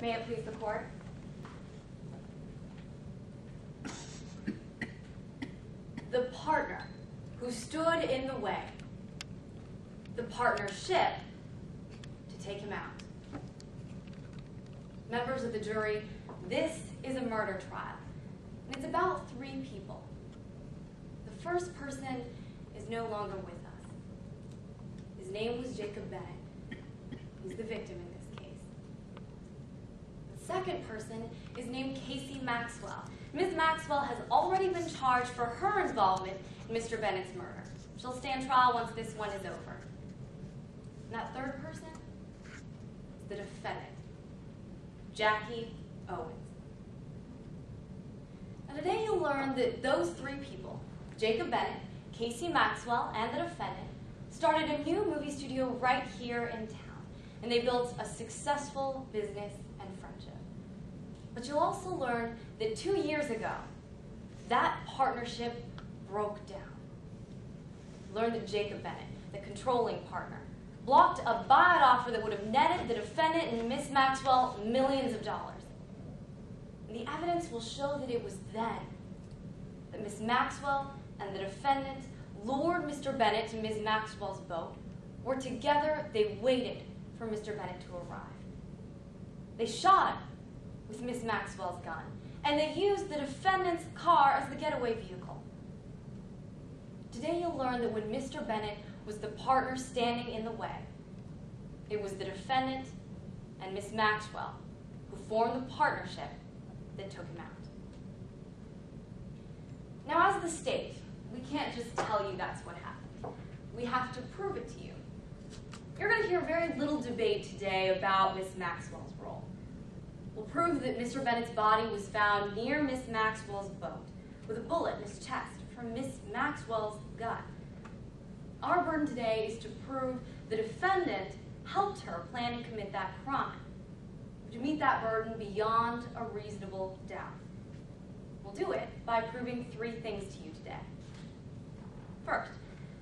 May it please the court. The partner who stood in the way, the partnership to take him out. Members of the jury, this is a murder trial, and it's about 3 people. The first person is no longer with us. His name was Jacob Bennett. He's the victim in this case. The second person is named Casey Maxwell. Ms. Maxwell has already been charged for her involvement in Mr. Bennett's murder. She'll stand trial once this one is over. And that third person is the defendant, Jackie Owens. Now today you'll learn that those 3 people, Jacob Bennett, Casey Maxwell, and the defendant, started a new movie studio right here in town, and they built a successful business and friendship. But you'll also learn that 2 years ago, that partnership broke down. Learn that Jacob Bennett, the controlling partner, blocked a buyout offer that would have netted the defendant and Miss Maxwell millions of dollars. And the evidence will show that it was then that Miss Maxwell and the defendant lured Mr. Bennett to Ms. Maxwell's boat, where together they waited for Mr. Bennett to arrive. They shot him with Miss Maxwell's gun, and they used the defendant's car as the getaway vehicle. Today you'll learn that when Mr. Bennett was the partner standing in the way, it was the defendant and Miss Maxwell who formed the partnership that took him out. Now, as the state, we can't just tell you that's what happened. We have to prove it to you. You're going to hear very little debate today about Miss Maxwell's role. We'll prove that Mr. Bennett's body was found near Miss Maxwell's boat with a bullet in his chest from Miss Maxwell's gun. Our burden today is to prove the defendant helped her plan to commit that crime. To meet that burden beyond a reasonable doubt. We'll do it by proving 3 things to you today. First,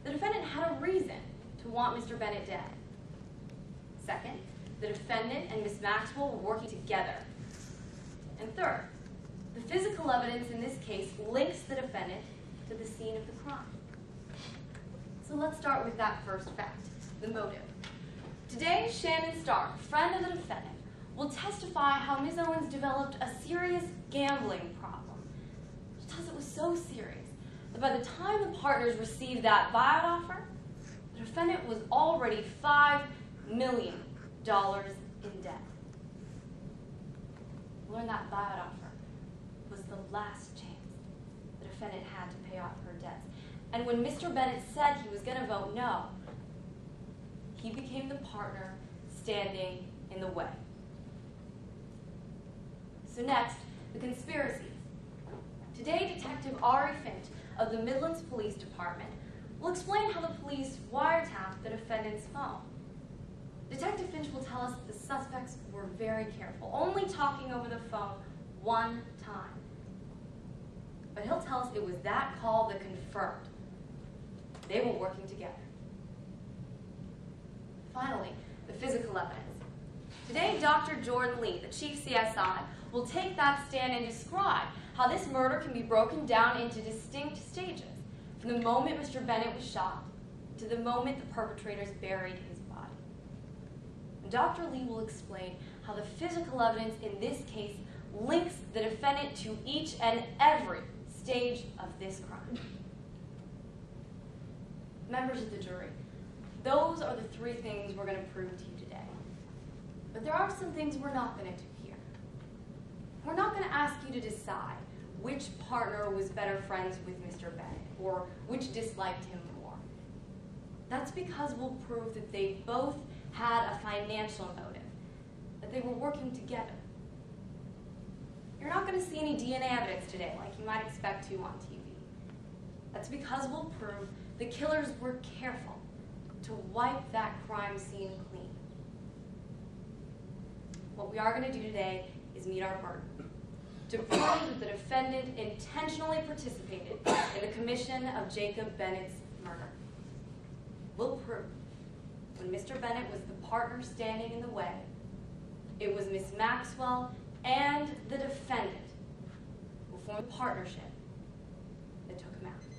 the defendant had a reason to want Mr. Bennett dead. Second, the defendant and Miss Maxwell were working together. And third, the physical evidence in this case links the defendant to the scene of the crime. So let's start with that first fact, the motive. Today, Shannon Stark, friend of the defendant, will testify how Ms. Owens developed a serious gambling problem. She tells it was so serious that by the time the partners received that buyout offer, the defendant was already $5 million in debt. Learn that buyout offer was the last chance the defendant had to pay off her debts. And when Mr. Bennett said he was going to vote no, he became the partner standing in the way. So next, the conspiracies. Today, Detective Ari Finch of the Midlands Police Department will explain how the police wiretapped the defendant's phone. Detective Finch will tell us that the suspects were very careful, only talking over the phone 1 time. But he'll tell us it was that call that confirmed they were working together. Finally, the physical evidence. Today, Dr. Jordan Lee, the chief CSI, will take that stand and describe how this murder can be broken down into distinct stages, from the moment Mr. Bennett was shot to the moment the perpetrators buried his body. And Dr. Lee will explain how the physical evidence in this case links the defendant to each and every stage of this crime. Members of the jury, those are the 3 things we're going to prove to you today. But there are some things we're not going to do here. We're not going to ask you to decide which partner was better friends with Mr. Bennett or which disliked him more. That's because we'll prove that they both had a financial motive, that they were working together. You're not going to see any DNA evidence today like you might expect to on TV. That's because we'll prove the killers were careful to wipe that crime scene clean. What we are going to do today is meet our burden to prove that the defendant intentionally participated in the commission of Jacob Bennett's murder. We'll prove when Mr. Bennett was the partner standing in the way, It was Miss Maxwell and the defendant who formed a partnership that took him out.